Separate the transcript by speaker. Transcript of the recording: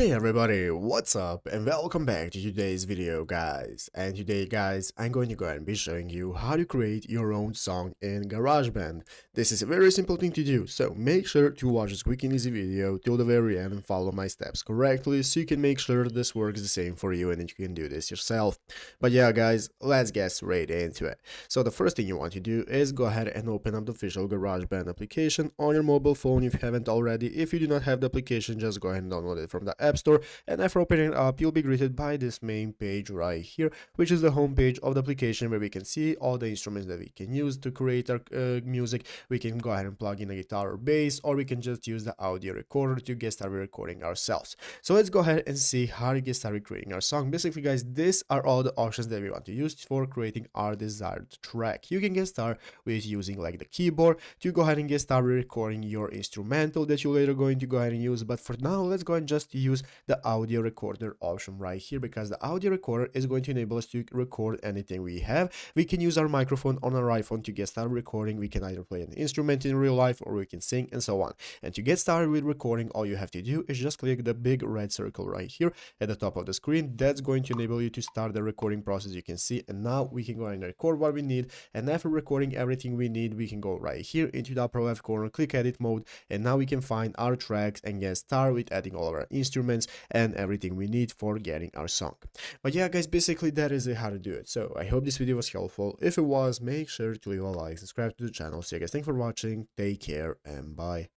Speaker 1: Hey everybody, what's up and welcome back to today's video guys. And today guys, I'm going to go ahead and be showing you how to create your own song in Garageband. This is a very simple thing to do, so make sure to watch this quick and easy video till the very end and follow my steps correctly so you can make sure this works the same for you and that you can do this yourself. But yeah guys, let's get straight into it. So the first thing you want to do is go ahead and open up the official Garageband application on your mobile phone if you haven't already. If you do not have the application, just go ahead and download it from the App Store, and after opening it up you'll be greeted by this main page right here, which is the home page of the application where we can see all the instruments that we can use to create our music. We can go ahead and plug in a guitar or bass, or we can just use the audio recorder to get started recording ourselves. So let's go ahead and see how to get started creating our song. Basically guys, these are all the options that we want to use for creating our desired track. You can get started with using like the keyboard to go ahead and get started recording your instrumental that you're later going to go ahead and use, but for now let's go ahead and just use the audio recorder option right here, because the audio recorder is going to enable us to record anything we have. We can use our microphone on our iPhone to get started recording. We can either play an instrument in real life or we can sing and so on. And to get started with recording, all you have to do is just click the big red circle right here at the top of the screen. That's going to enable you to start the recording process. You can see, and now we can go ahead and record what we need, and after recording everything we need, we can go right here into the upper left corner, click edit mode, and now we can find our tracks and get started with adding all of our instruments and everything we need for getting our song. But yeah guys, basically that is how to do it. So I hope this video was helpful. If it was, make sure to leave a like, subscribe to the channel. So yeah guys, thanks for watching, take care and bye.